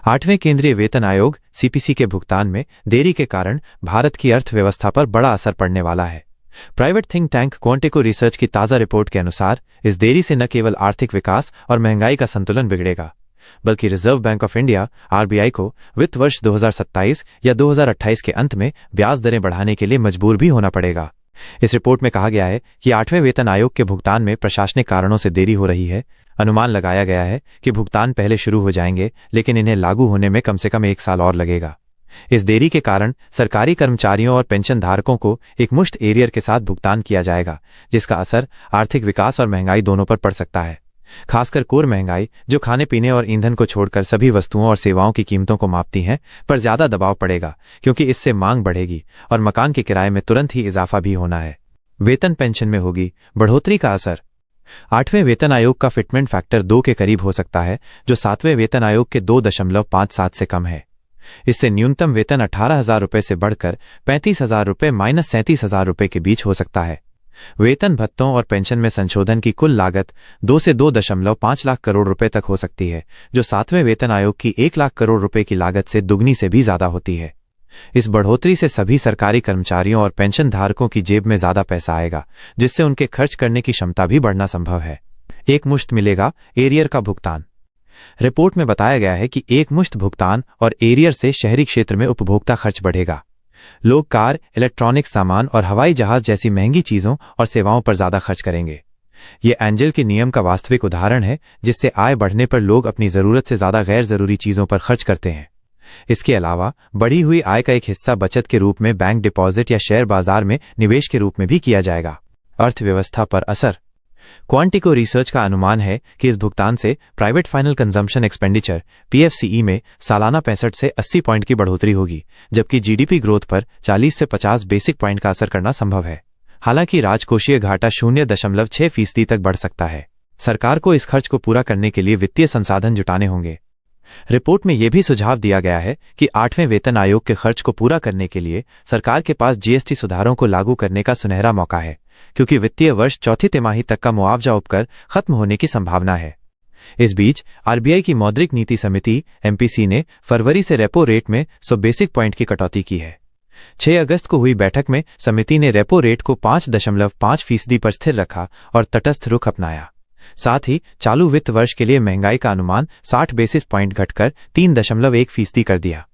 आठवें केंद्रीय वेतन आयोग सीपीसी के भुगतान में देरी के कारण भारत की अर्थव्यवस्था पर बड़ा असर पड़ने वाला है। Private think tank Quantico research की ताज़ा रिपोर्ट के अनुसार इस देरी से न केवल आर्थिक विकास और महंगाई का संतुलन बिगड़ेगा, बल्कि reserve bank of India RBI को वित्त वर्ष 2027 या 2028 के अंत में ब्याज दरें बढ़ाने के लिए मजबूर भी होना पड़ेगा। इस रिपोर्ट में कहा गया है कि आठवें वेतन आयोग के भुगतान में प्रशासनिक कारणों से देरी हो रही है। अनुमान लगाया गया है कि भुगतान पहले शुरू हो जाएंगे, लेकिन इन्हें लागू होने में कम से कम 1 साल और लगेगा। इस देरी के कारण सरकारी कर्मचारियों और पेंशन धारकों को एकमुश्त एरियर के साथ भुगतान किया जाएगा, जिसका असर आर्थिक विकास और महंगाई दोनों पर पड़ सकता है। खासकर कोर महंगाई, जो खाने पीने और ईंधन को छोड़कर सभी वस्तुओं और सेवाओं की कीमतों को मापती हैं, पर ज्यादा दबाव पड़ेगा, क्योंकि इससे मांग बढ़ेगी और मकान के किराए में तुरंत ही इजाफा भी होना है। वेतन पेंशन में होगी बढ़ोतरी का असर। आठवें वेतन आयोग का फिटमेंट फैक्टर 2 के करीब हो सकता है, जो 7वें वेतन आयोग के 2.57 से कम है। इससे न्यूनतम वेतन 18,000 रुपये से बढ़कर 35,000 रुपये - 37,000 रुपये के बीच हो सकता है। वेतन भत्तों और पेंशन में संशोधन की कुल लागत 2 से 2.5 लाख करोड़ रुपए तक हो सकती है, जो 7वें वेतन आयोग की 1 लाख करोड़ रुपए की लागत से दुगनी से भी ज्यादा होती है। इस बढ़ोतरी से सभी सरकारी कर्मचारियों और पेंशन धारकों की जेब में ज्यादा पैसा आएगा, जिससे उनके खर्च करने की क्षमता भी बढ़ना संभव है। एक मुश्त मिलेगा एरियर का भुगतान। रिपोर्ट में बताया गया है कि एक मुश्त भुगतान और एरियर से शहरी क्षेत्र में उपभोक्ता खर्च बढ़ेगा। लोग कार, इलेक्ट्रॉनिक सामान और हवाई जहाज जैसी महंगी चीजों और सेवाओं पर ज्यादा खर्च करेंगे। ये एंजल के नियम का वास्तविक उदाहरण है, जिससे आय बढ़ने पर लोग अपनी जरूरत से ज्यादा गैर जरूरी चीजों पर खर्च करते हैं। इसके अलावा बढ़ी हुई आय का एक हिस्सा बचत के रूप में बैंक डिपॉजिट या शेयर बाजार में निवेश के रूप में भी किया जाएगा। अर्थव्यवस्था पर असर। क्वांटिको रिसर्च का अनुमान है कि इस भुगतान से प्राइवेट फाइनल कंजम्पशन एक्सपेंडिचर पीएफसीई में सालाना 65 से 80 पॉइंट की बढ़ोतरी होगी, जबकि जीडीपी ग्रोथ पर 40 से 50 बेसिक पॉइंट का असर करना संभव है। हालांकि राजकोषीय घाटा 0.6% तक बढ़ सकता है। सरकार को इस खर्च को पूरा करने के लिए वित्तीय संसाधन जुटाने होंगे। रिपोर्ट में यह भी सुझाव दिया गया है कि 8वें वेतन आयोग के खर्च को पूरा करने के लिए सरकार के पास जीएसटी सुधारों को लागू करने का सुनहरा मौका है, क्योंकि वित्तीय वर्ष चौथी तिमाही तक का मुआवजा उपकर खत्म होने की संभावना है। इस बीच आरबीआई की मौद्रिक नीति समिति एमपीसी ने फरवरी से रेपो रेट में 100 बेसिक पॉइंट की कटौती की है। 6 अगस्त को हुई बैठक में समिति ने रेपो रेट को 5.5% पर स्थिर रखा और तटस्थ रुख अपनाया। साथ ही चालू वित्त वर्ष के लिए महंगाई का अनुमान 60 बेसिस पॉइंट घटकर 3.1% कर दिया।